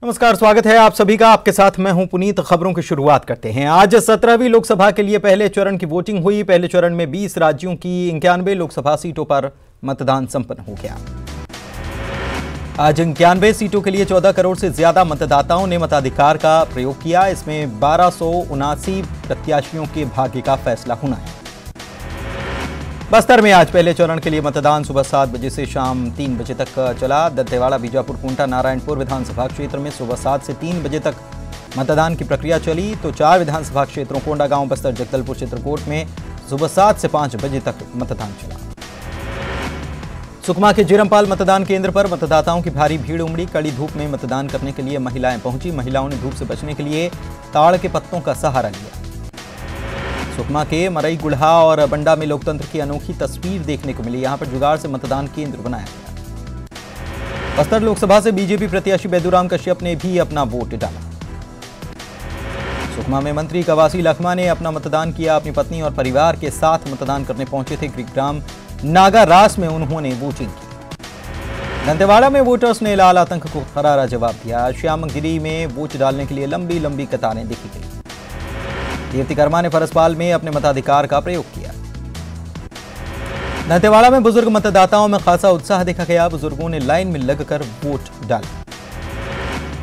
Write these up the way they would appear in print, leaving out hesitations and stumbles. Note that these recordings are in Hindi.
नमस्कार, स्वागत है आप सभी का। आपके साथ मैं हूं पुनीत। खबरों की शुरुआत करते हैं। आज 17वीं लोकसभा के लिए पहले चरण की वोटिंग हुई। पहले चरण में 20 राज्यों की 91 लोकसभा सीटों पर मतदान संपन्न हो गया। आज 91 सीटों के लिए 14 करोड़ से ज्यादा मतदाताओं ने मताधिकार का प्रयोग किया। इसमें 1279 प्रत्याशियों के भाग्य का फैसला होना है। बस्तर में आज पहले चरण के लिए मतदान सुबह 7 बजे से शाम 3 बजे तक चला। दंतेवाड़ा, बीजापुर, कुंटा, नारायणपुर विधानसभा क्षेत्र में सुबह 7 से 3 बजे तक मतदान की प्रक्रिया चली। तो 4 विधानसभा क्षेत्रों कोंडागांव, बस्तर, जगदलपुर, चित्रकूट में सुबह 7 से 5 बजे तक मतदान चला। सुकमा के जिरमपाल मतदान केंद्र पर मतदाताओं की भारी भीड़ उमड़ी। कड़ी धूप में मतदान करने के लिए महिलाएं पहुंची। महिलाओं ने धूप से बचने के लिए ताड़ के पत्तों का सहारा लिया। सुकमा के मरई, गुढ़ा और बंडा में लोकतंत्र की अनोखी तस्वीर देखने को मिली। यहां पर जुगाड़ से मतदान केंद्र बनाया गया। बस्तर लोकसभा से बीजेपी प्रत्याशी बैदूराम कश्यप ने भी अपना वोट डाला। सुकमा में मंत्री कवासी लखमा ने अपना मतदान किया। अपनी पत्नी और परिवार के साथ मतदान करने पहुंचे थे। गृहग्राम नागारास में उन्होंने वोटिंग की। दंतेवाड़ा में वोटर्स ने लाल आतंक को करारा जवाब दिया। श्यामगिरी में वोट डालने के लिए लंबी लंबी कतारें देखी गई। कीर्ति कर्मा ने फरसपाल में अपने मताधिकार का प्रयोग किया। दंतेवाड़ा में बुजुर्ग मतदाताओं में खासा उत्साह देखा गया। बुजुर्गों ने लाइन में लगकर वोट डाला।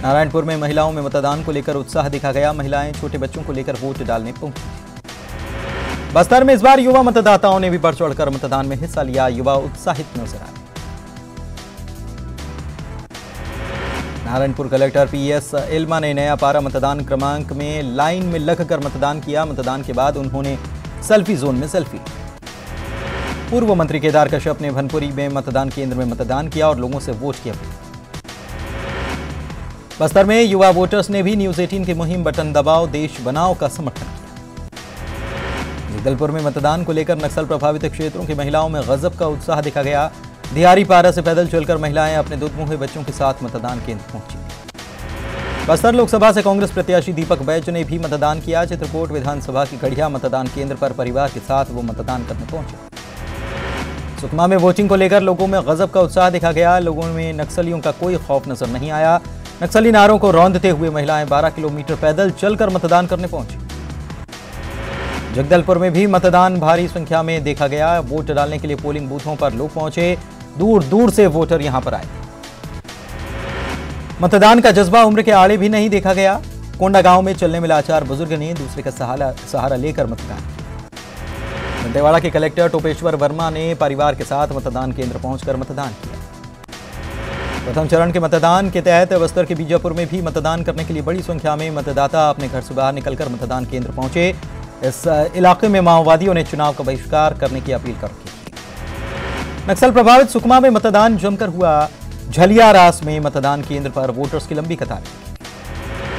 नारायणपुर में महिलाओं में मतदान को लेकर उत्साह देखा गया। महिलाएं छोटे बच्चों को लेकर वोट डालने पहुंची। बस्तर में इस बार युवा मतदाताओं ने भी बढ़ चढ़कर मतदान में हिस्सा लिया। युवा उत्साहित नजर आए। नारायणपुर कलेक्टर पीएस इल्मा ने नया पारा मतदान क्रमांक में लाइन में लगकर मतदान किया। मतदान के बाद उन्होंने सेल्फी जोन में सेल्फी ली। पूर्व मंत्री केदार कश्यप ने भनपुरी में मतदान केंद्र में मतदान किया और लोगों से वोट किया। बस्तर में युवा वोटर्स ने भी न्यूज 18 की मुहिम बटन दबाओ देश बनाओ का समर्थन किया। जगदलपुर में मतदान को लेकर नक्सल प्रभावित क्षेत्रों की महिलाओं में गजब का उत्साह देखा गया। दिहारी पारा से पैदल चलकर महिलाएं अपने दुधमुहे बच्चों के साथ मतदान केंद्र पहुंची। बस्तर लोकसभा से कांग्रेस प्रत्याशी दीपक बैज ने भी मतदान किया। चित्रकूट विधानसभा की गढ़िया मतदान केंद्र पर परिवार के साथ वो मतदान करने पहुंचे। सुकमा में वोटिंग को लेकर लोगों में गजब का उत्साह देखा गया। लोगों में नक्सलियों का कोई खौफ नजर नहीं आया। नक्सली नारों को रौंदते हुए महिलाएं 12 किलोमीटर पैदल चलकर मतदान करने पहुंची। जगदलपुर में भी मतदान भारी संख्या में देखा गया। वोट डालने के लिए पोलिंग बूथों पर लोग पहुंचे। दूर दूर से वोटर यहां पर आए। मतदान का जज्बा उम्र के आड़े भी नहीं देखा गया। कोंडागांव में चलने में लाचार बुजुर्ग ने दूसरे का सहारा लेकर मतदान किया। दंतेवाड़ा के कलेक्टर टोपेश्वर वर्मा ने परिवार के साथ मतदान केंद्र पहुंचकर मतदान किया। प्रथम चरण के मतदान के तहत बस्तर के बीजापुर में भी मतदान करने के लिए बड़ी संख्या में मतदाता अपने घर से बाहर निकलकर मतदान केंद्र पहुंचे। इस इलाके में माओवादियों ने चुनाव का बहिष्कार करने की अपील कर रखी थी। नक्सल प्रभावित सुकमा में मतदान जमकर हुआ। झलियारास में मतदान केंद्र पर वोटर्स की लंबी कतार।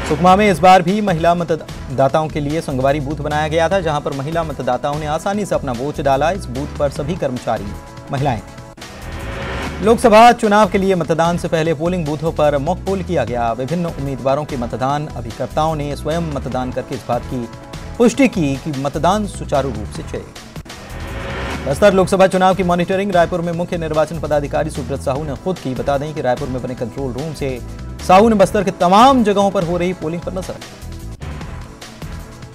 सुकमा में इस बार भी महिला मतदाताओं के लिए संगवारी बूथ बनाया गया था, जहां पर महिला मतदाताओं ने आसानी से अपना वोट डाला। इस बूथ पर सभी कर्मचारी महिलाएं थे। लोकसभा चुनाव के लिए मतदान से पहले पोलिंग बूथों पर मॉक पोल किया गया। विभिन्न उम्मीदवारों के मतदान अभिकर्ताओं ने स्वयं मतदान करके इस बात की पुष्टि की कि मतदान सुचारू रूप से चलेगा। बस्तर लोकसभा चुनाव की मॉनिटरिंग रायपुर में मुख्य निर्वाचन पदाधिकारी सुब्रत साहू ने खुद की। बता दें कि रायपुर में बने कंट्रोल रूम से साहू ने बस्तर के तमाम जगहों पर हो रही पोलिंग पर नजर रखी।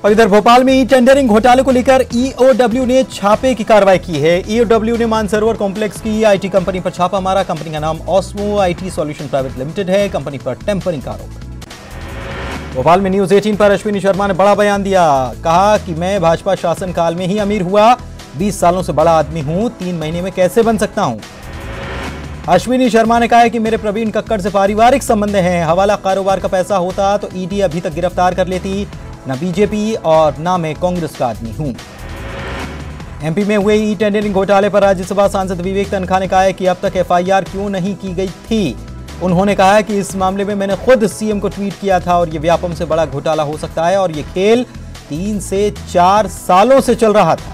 और इधर भोपाल में ई टेंडरिंग घोटाले को लेकर ईओडब्ल्यू ने छापे की कार्रवाई की है। ईओडब्ल्यू ने मानसरोवर कॉम्प्लेक्स की आईटी कंपनी पर छापा मारा। कंपनी का नाम osmo IT solution private limited है। कंपनी पर टेम्परिंग का आरोप। भोपाल में न्यूज 18 पर अश्विनी शर्मा ने बड़ा बयान दिया। कहा कि मैं भाजपा शासनकाल में ही अमीर हुआ, 20 सालों से बड़ा आदमी हूं, 3 महीने में कैसे बन सकता हूं। अश्विनी शर्मा ने कहा है कि मेरे प्रवीण कक्कड़ से पारिवारिक संबंध हैं। हवाला कारोबार का पैसा होता तो ईडी अभी तक गिरफ्तार कर लेती। न बीजेपी और न मैं कांग्रेस का आदमी हूं। एमपी में हुए ई टेंडरिंग घोटाले पर राज्यसभा सांसद विवेक तनखा ने कहा है कि अब तक एफआईआर क्यों नहीं की गई थी। उन्होंने कहा है कि इस मामले में मैंने खुद सीएम को ट्वीट किया था और यह व्यापम से बड़ा घोटाला हो सकता है और यह खेल 3 से 4 सालों से चल रहा था।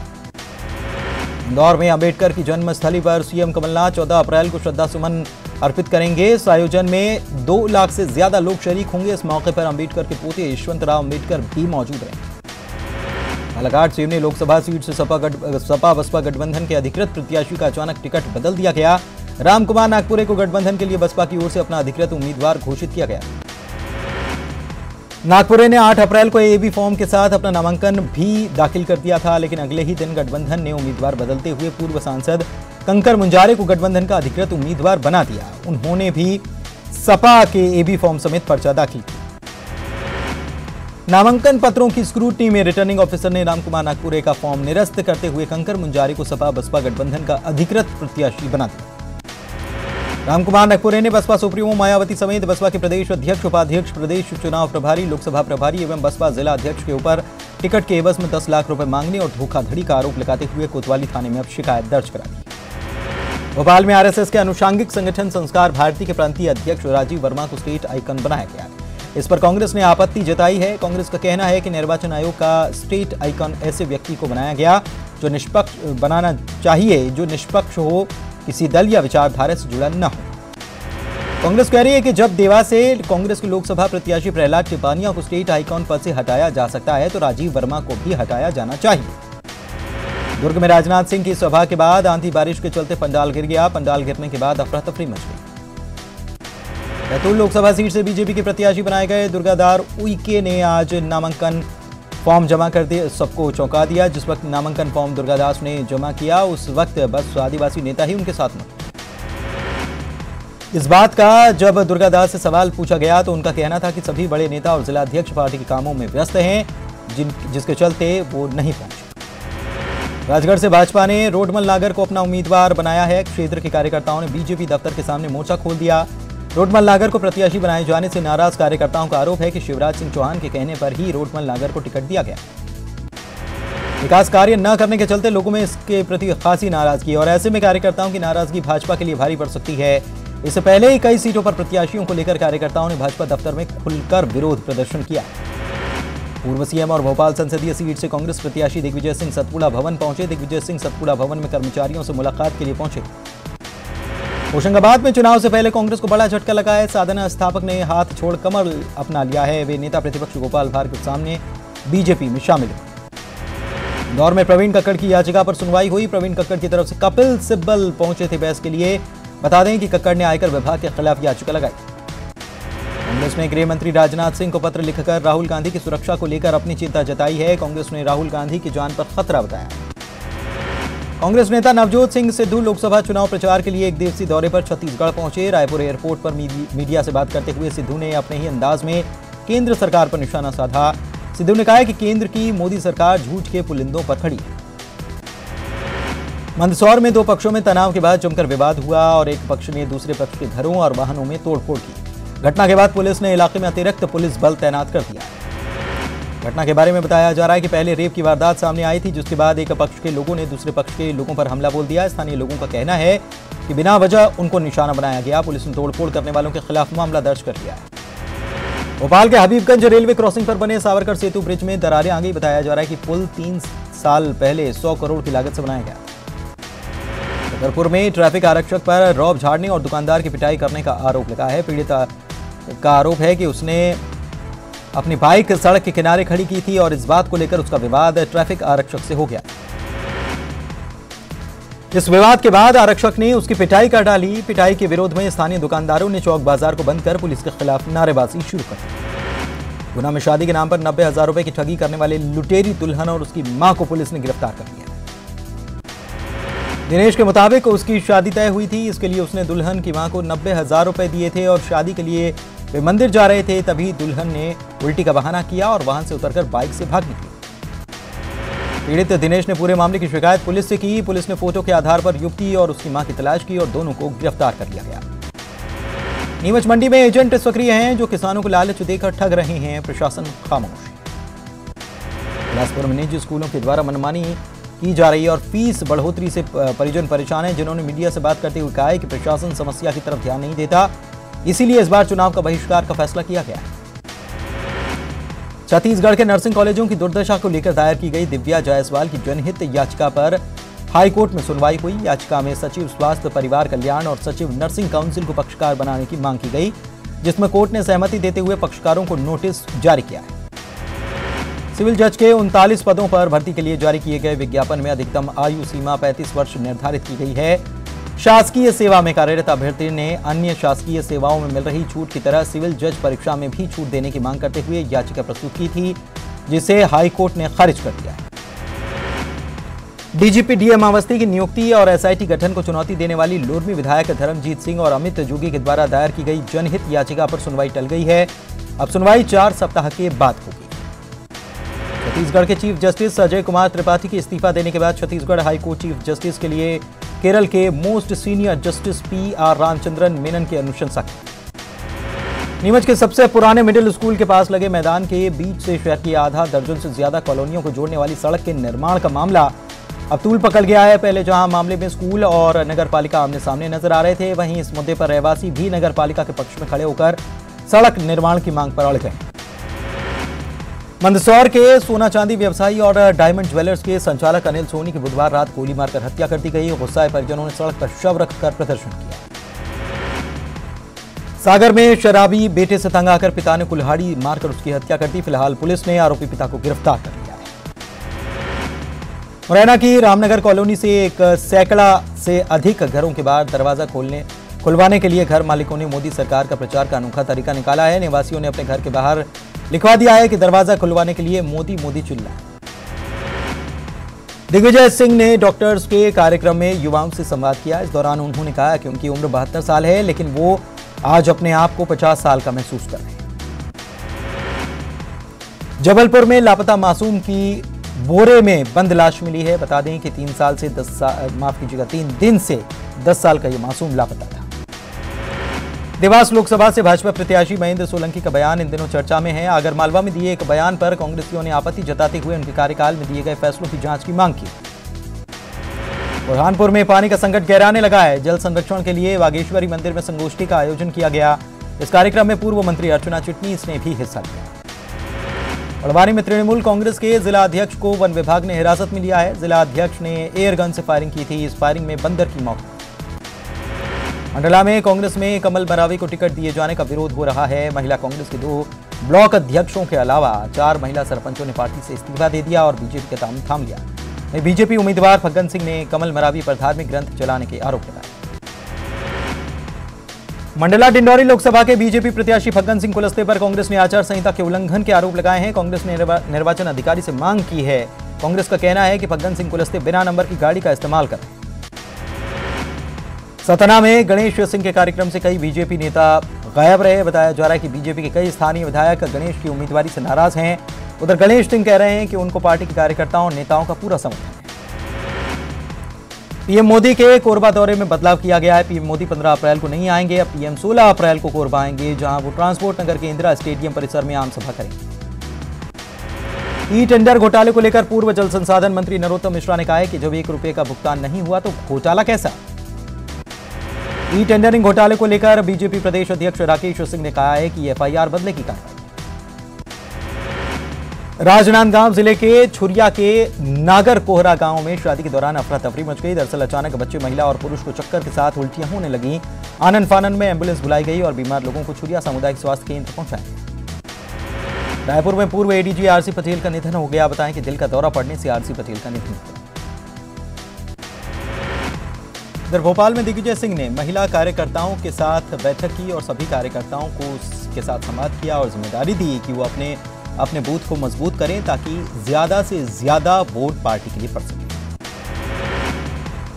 इंदौर में अंबेडकर की जन्मस्थली पर सीएम कमलनाथ 14 अप्रैल को श्रद्धा सुमन अर्पित करेंगे। इस आयोजन में 2 लाख से ज्यादा लोग शरीक होंगे। इस मौके पर अंबेडकर के पोते यशवंतराव अंबेडकर भी मौजूद रहेंगे। बालाघाट सिवनी लोकसभा सीट से सपा बसपा गठबंधन के अधिकृत प्रत्याशी का अचानक टिकट बदल दिया गया। रामकुमार नागपुरे को गठबंधन के लिए बसपा की ओर से अपना अधिकृत उम्मीदवार घोषित किया गया। नागपुरे ने 8 अप्रैल को एबी फॉर्म के साथ अपना नामांकन भी दाखिल कर दिया था, लेकिन अगले ही दिन गठबंधन ने उम्मीदवार बदलते हुए पूर्व सांसद कंकर मुंजारे को गठबंधन का अधिकृत उम्मीदवार बना दिया। उन्होंने भी सपा के एबी फॉर्म समेत पर्चा दाखिल किया। नामांकन पत्रों की स्क्रूटनी में रिटर्निंग ऑफिसर ने रामकुमार नागपुरे का फॉर्म निरस्त करते हुए कंकर मुंजारे को सपा बसपा गठबंधन का अधिकृत प्रत्याशी बना दिया। रामकुमार नागपुरे ने बसपा सुप्रीमो मायावती समेत बसपा के प्रदेश अध्यक्ष, उपाध्यक्ष, प्रदेश चुनाव प्रभारी, लोकसभा प्रभारी एवं बसपा जिला अध्यक्ष के ऊपर टिकट के एवज में 10 लाख रुपए मांगने और धोखाधड़ी का आरोप लगाते हुए कोतवाली थाने में अब शिकायत दर्ज करा दी। भोपाल में आरएसएस के अनुषांगिक संगठन संस्कार भारती के प्रांतीय अध्यक्ष राजीव वर्मा को स्टेट आइकन बनाया गया। इस पर कांग्रेस ने आपत्ति जताई है। कांग्रेस का कहना है कि निर्वाचन आयोग का स्टेट आइकन ऐसे व्यक्ति को बनाया गया जो निष्पक्ष बनाना चाहिए, जो निष्पक्ष हो, किसी दल या विचारधारा से जुड़ा न हो। कांग्रेस कह रही है कि जब देवा से कांग्रेस के लोकसभा प्रत्याशी प्रहलाद टिपानिया को स्टेट आइकॉन पद से हटाया जा सकता है तो राजीव वर्मा को भी हटाया जाना चाहिए। दुर्ग में राजनाथ सिंह की सभा के बाद आंधी बारिश के चलते पंडाल गिर गया। पंडाल गिरने के बाद अफरा तफरी मच गई। बैतूल लोकसभा सीट से बीजेपी के प्रत्याशी बनाए गए दुर्गादार उइके ने आज नामांकन फॉर्म जमा कर दिए, सबको चौंका दिया। जिस वक्त नामांकन फॉर्म दुर्गादास ने जमा किया उस वक्त बस आदिवासी नेता ही उनके साथ में। इस बात का जब दुर्गादास से सवाल पूछा गया तो उनका कहना था कि सभी बड़े नेता और जिला अध्यक्ष पार्टी के कामों में व्यस्त हैं, जिसके चलते वो नहीं पहुंचे। राजगढ़ से भाजपा ने रोडमल नागर को अपना उम्मीदवार बनाया है। क्षेत्र के कार्यकर्ताओं ने बीजेपी दफ्तर के सामने मोर्चा खोल दिया। रोडमल नागर को प्रत्याशी बनाए जाने से नाराज कार्यकर्ताओं का आरोप है कि शिवराज सिंह चौहान के कहने पर ही रोडमल नागर को टिकट दिया गया। विकास कार्य न करने के चलते लोगों में इसके प्रति खासी नाराजगी और ऐसे में कार्यकर्ताओं की नाराजगी भाजपा के लिए भारी पड़ सकती है। इससे पहले ही कई सीटों पर प्रत्याशियों को लेकर कार्यकर्ताओं ने भाजपा दफ्तर में खुलकर विरोध प्रदर्शन किया। पूर्व सीएम और भोपाल संसदीय सीट से कांग्रेस प्रत्याशी दिग्विजय सिंह सतपुड़ा भवन पहुंचे। दिग्विजय सिंह सतपुड़ा भवन में कर्मचारियों से मुलाकात के लिए पहुंचे। होशंगाबाद में चुनाव से पहले कांग्रेस को बड़ा झटका लगा है। साधना स्थापक ने हाथ छोड़ कमल अपना लिया है। वे नेता प्रतिपक्ष गोपाल भार्गव के सामने बीजेपी में शामिल हुए। इंदौर में प्रवीण कक्कड़ की याचिका पर सुनवाई हुई। प्रवीण कक्कड़ की तरफ से कपिल सिब्बल पहुंचे थे बहस के लिए। बता दें कि कक्कड़ ने आयकर विभाग के खिलाफ याचिका लगाई। कांग्रेस ने गृह मंत्री राजनाथ सिंह को पत्र लिखकर राहुल गांधी की सुरक्षा को लेकर अपनी चिंता जताई है। कांग्रेस ने राहुल गांधी की जान पर खतरा बताया। कांग्रेस नेता नवजोत सिंह सिद्धू लोकसभा चुनाव प्रचार के लिए एक दिवसीय दौरे पर छत्तीसगढ़ पहुंचे। रायपुर एयरपोर्ट पर मीडिया से बात करते हुए सिद्धू ने अपने ही अंदाज में केंद्र सरकार पर निशाना साधा। सिद्धू ने कहा कि केंद्र की मोदी सरकार झूठ के पुलिंदों पर खड़ी है। मंदसौर में दो पक्षों में तनाव के बाद जमकर विवाद हुआ और एक पक्ष ने दूसरे पक्ष के घरों और वाहनों में तोड़फोड़ की। घटना के बाद पुलिस ने इलाके में अतिरिक्त पुलिस बल तैनात कर दिया। घटना के बारे में बताया जा रहा है कि पहले रेप की वारदात सामने आई थी, जिसके बाद एक पक्ष के लोगों ने दूसरे पक्ष के लोगों पर हमला बोल दिया। स्थानीय लोगों का कहना है कि बिना वजह उनको निशाना बनाया गया। पुलिस ने तोड़फोड़ करने वालों के खिलाफ मामला दर्ज कर लिया है। भोपाल के हबीबगंज रेलवे क्रॉसिंग पर बने सावरकर सेतु ब्रिज में दरारें आ गई। बताया जा रहा है कि पुल 3 साल पहले 100 करोड़ की लागत से बनाया गया। छतरपुर में ट्रैफिक आरक्षक पर रौब झाड़ने और दुकानदार की पिटाई करने का आरोप लगा है। पीड़ित का आरोप है कि उसने अपनी बाइक सड़क के किनारे खड़ी की थी और इस बात को लेकर उसका विवाद ट्रैफिक आरक्षक से हो गया। इस विवाद के बाद आरक्षक ने उसकी पिटाई कर डाली। पिटाई के विरोध में स्थानीय दुकानदारों ने चौक बाजार को बंद कर पुलिस के खिलाफ नारेबाजी शुरू कर दी। गुना में शादी के नाम पर 90,000 रुपए की ठगी करने वाले लुटेरी दुल्हन और उसकी मां को पुलिस ने गिरफ्तार कर लिया। दिनेश के मुताबिक उसकी शादी तय हुई थी। इसके लिए उसने दुल्हन की मां को 90,000 रुपए दिए थे और शादी के लिए वे मंदिर जा रहे थे। तभी दुल्हन ने उल्टी का बहाना किया और वाहन से उतरकर बाइक से भाग निकली। पीड़ित दिनेश ने पूरे मामले की शिकायत पुलिस से की। पुलिस ने फोटो के आधार पर युवती और उसकी मां की तलाश की और दोनों को गिरफ्तार कर लिया गया। नीमच मंडी में एजेंट सक्रिय हैं जो किसानों को लालच देकर ठग रहे हैं। प्रशासन खामोश। बिलासपुर में निजी स्कूलों के द्वारा मनमानी की जा रही है और फीस बढ़ोतरी से परिजन परेशान हैं, जिन्होंने मीडिया से बात करते हुए कहा है कि प्रशासन समस्या की तरफ ध्यान नहीं देता, इसीलिए इस बार चुनाव का बहिष्कार का फैसला किया गया है। छत्तीसगढ़ के नर्सिंग कॉलेजों की दुर्दशा को लेकर दायर की गई दिव्या जायसवाल की जनहित याचिका पर हाईकोर्ट में सुनवाई हुई। याचिका में सचिव स्वास्थ्य परिवार कल्याण और सचिव नर्सिंग काउंसिल को पक्षकार बनाने की मांग की गई, जिसमें कोर्ट ने सहमति देते हुए पक्षकारों को नोटिस जारी किया है। सिविल जज के 39 पदों पर भर्ती के लिए जारी किए गए विज्ञापन में अधिकतम आयु सीमा 35 वर्ष निर्धारित की गई है। शासकीय सेवा में कार्यरत अभ्यर्थी ने अन्य शासकीय सेवाओं में मिल रही छूट की तरह सिविल जज परीक्षा में भी छूट देने की मांग करते हुए याचिका प्रस्तुत की थी, जिसे हाईकोर्ट ने खारिज कर दिया है। डीजीपी डीएम अवस्थी की नियुक्ति और एसआईटी गठन को चुनौती देने वाली लोरमी विधायक धर्मजीत सिंह और अमित जोगी के द्वारा दायर की गई जनहित याचिका पर सुनवाई टल गई है। अब सुनवाई 4 सप्ताह के बाद होगी। छत्तीसगढ़ के चीफ जस्टिस अजय कुमार त्रिपाठी के इस्तीफा देने के बाद छत्तीसगढ़ हाईकोर्ट चीफ जस्टिस के लिए केरल के most senior justice P R. Ramachandran Menon की अनुशंसा की। नीमच के सबसे पुराने मिडिल स्कूल के पास लगे मैदान के बीच से शहर की आधा दर्जन से ज्यादा कॉलोनियों को जोड़ने वाली सड़क के निर्माण का मामला अब तूल पकड़ गया है। पहले जहां मामले में स्कूल और नगर पालिका आमने सामने नजर आ रहे थे, वहीं इस मुद्दे पर रहवासी भी नगर पालिका के पक्ष में खड़े होकर सड़क निर्माण की मांग पर अड़ गए। मंदसौर के सोना चांदी व्यवसायी और डायमंड ज्वेलर्स के संचालक अनिल सोनी की बुधवार रात गोली मारकर हत्या कर दी गई। गुस्साए परिजनों ने सड़क पर शव रखकर प्रदर्शन किया। सागर में शराबी बेटे से तंग आकर पिता ने कुल्हाड़ी मारकर उसकी हत्या कर दी। फिलहाल पुलिस ने आरोपी पिता को गिरफ्तार कर लिया है। मुरैना की रामनगर कॉलोनी से एक सैकड़ा से अधिक घरों के बाहर दरवाजा खुलवाने के लिए घर मालिकों ने मोदी सरकार का प्रचार का अनोखा तरीका निकाला है। निवासियों ने अपने घर के बाहर लिखवा दिया है कि दरवाजा खुलवाने के लिए मोदी मोदी चिल्लाए। दिग्विजय सिंह ने डॉक्टर्स के कार्यक्रम में युवाओं से संवाद किया। इस दौरान उन्होंने कहा कि उनकी उम्र 72 साल है, लेकिन वो आज अपने आप को 50 साल का महसूस कर रहे हैं। जबलपुर में लापता मासूम की बोरे में बंद लाश मिली है। बता दें कि 3 दिन से 10 साल का यह मासूम लापता था। देवास लोकसभा से भाजपा प्रत्याशी महेंद्र सोलंकी का बयान इन दिनों चर्चा में है। आगरमालवा में दिए एक बयान पर कांग्रेसियों ने आपत्ति जताते हुए उनके कार्यकाल में दिए गए फैसलों की जांच की मांग की। बुरहानपुर में पानी का संकट गहराने लगा है। जल संरक्षण के लिए वागेश्वरी मंदिर में संगोष्ठी का आयोजन किया गया। इस कार्यक्रम में पूर्व मंत्री अर्चना चिटनीस ने भी हिस्सा लिया। बड़वानी में तृणमूल कांग्रेस के जिला अध्यक्ष को वन विभाग ने हिरासत में लिया है। जिला अध्यक्ष ने एयर गन से फायरिंग की थी। इस फायरिंग में बंदर की मौत। मंडला में कांग्रेस में कमल मरावी को टिकट दिए जाने का विरोध हो रहा है। महिला कांग्रेस के 2 ब्लॉक अध्यक्षों के अलावा 4 महिला सरपंचों ने पार्टी से इस्तीफा दे दिया और बीजेपी का दामन थाम लिया। बीजेपी उम्मीदवार फग्गन सिंह ने कमल मरावी पर धार्मिक ग्रंथ चलाने के आरोप लगाए। मंडला डिंडौरी लोकसभा के बीजेपी प्रत्याशी फग्गन सिंह कुलस्ते पर कांग्रेस ने आचार संहिता के उल्लंघन के आरोप लगाए हैं। कांग्रेस ने निर्वाचन अधिकारी से मांग की है। कांग्रेस का कहना है कि फग्गन सिंह कुलस्ते बिना नंबर की गाड़ी का इस्तेमाल करें। सतना में गणेश सिंह के कार्यक्रम से कई बीजेपी नेता गायब रहे। बताया जा रहा है कि बीजेपी के कई स्थानीय विधायक गणेश की उम्मीदवारी से नाराज हैं। उधर गणेश सिंह कह रहे हैं कि उनको पार्टी के कार्यकर्ताओं और नेताओं का पूरा समर्थन है। पीएम मोदी के कोरबा दौरे में बदलाव किया गया है। पीएम मोदी 15 अप्रैल को नहीं आएंगे। अब पीएम 16 अप्रैल को कोरबा आएंगे, जहां वो ट्रांसपोर्ट नगर के इंदिरा स्टेडियम परिसर में आम सभा करेंगे। ई टेंडर घोटाले को लेकर पूर्व जल संसाधन मंत्री नरोत्तम मिश्रा ने कहा है कि जब 1 रुपए का भुगतान नहीं हुआ तो घोटाला कैसा। ई टेंडरिंग घोटाले को लेकर बीजेपी प्रदेश अध्यक्ष राकेश सिंह ने कहा है कि एफआईआर बदले की कार्रवाई। राजनांदगांव जिले के छुरिया के नागर कोहरा गांव में शादी के दौरान अफरा तफरी मच गई। दरअसल अचानक बच्चे, महिला और पुरुष को चक्कर के साथ उल्टियां होने लगी। आनन फानन में एम्बुलेंस बुलाई गई और बीमार लोगों को छुरिया सामुदायिक स्वास्थ्य केंद्र पहुंचाया गया। रायपुर में पूर्व एडीजी आरसी पटेल का निधन हो गया। बताएं कि दिल का दौरा पड़ने से आरसी पटेल का निधन हुआ। इधर भोपाल में दिग्विजय सिंह ने महिला कार्यकर्ताओं के साथ बैठक की और सभी कार्यकर्ताओं को के साथ संवाद किया और जिम्मेदारी दी कि वो अपने बूथ को मजबूत करें ताकि ज्यादा से ज्यादा वोट पार्टी के लिए पड़ सके।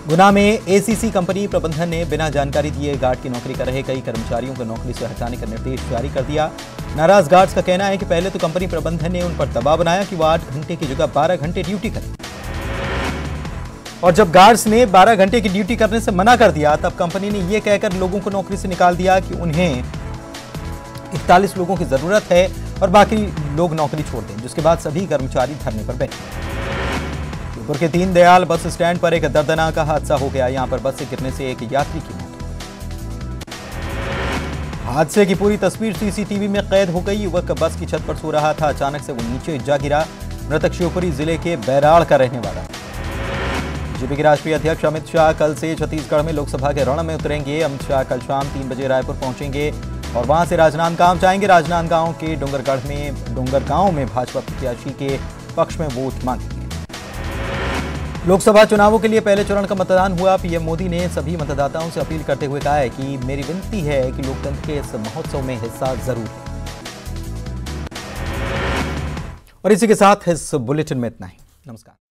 गुना में एसीसी कंपनी प्रबंधन ने बिना जानकारी दिए गार्ड की नौकरी कर रहे कई कर्मचारियों को नौकरी से हटाने का निर्देश जारी कर दिया। नाराज गार्ड्स का कहना है कि पहले तो कंपनी प्रबंधन ने उन पर दबाव बनाया कि वो 8 घंटे की जगह 12 घंटे ड्यूटी करें, और जब गार्ड्स ने 12 घंटे की ड्यूटी करने से मना कर दिया तब कंपनी ने यह कहकर लोगों को नौकरी से निकाल दिया कि उन्हें 41 लोगों की जरूरत है और बाकी लोग नौकरी छोड़ दें, जिसके बाद सभी कर्मचारी धरने पर बैठे। जयपुर के दीनदयाल बस स्टैंड पर एक दर्दनाक हादसा हो गया। यहां पर बस से गिरने से एक यात्री की मौत हो गई। हादसे की पूरी तस्वीर सीसीटीवी में कैद हो गई। युवक बस की छत पर सो रहा था, अचानक से वो नीचे जा गिरा। मृतक शिवपुरी जिले के बैराड़ का रहने वाला। बीजेपी के राष्ट्रीय अध्यक्ष अमित शाह कल से छत्तीसगढ़ में लोकसभा के रण में उतरेंगे। अमित शाह कल शाम 3 बजे रायपुर पहुंचेंगे और वहां से राजनांदगांव जाएंगे। राजनांदगांव के डोंगरगांव में भाजपा प्रत्याशी के पक्ष में वोट मांगेंगे। लोकसभा चुनावों के लिए पहले चरण का मतदान हुआ। पीएम मोदी ने सभी मतदाताओं से अपील करते हुए कहा है कि मेरी विनती है कि लोकतंत्र के इस महोत्सव में हिस्सा जरूर लें। और इसी के साथ इस बुलेटिन में इतना ही। नमस्कार।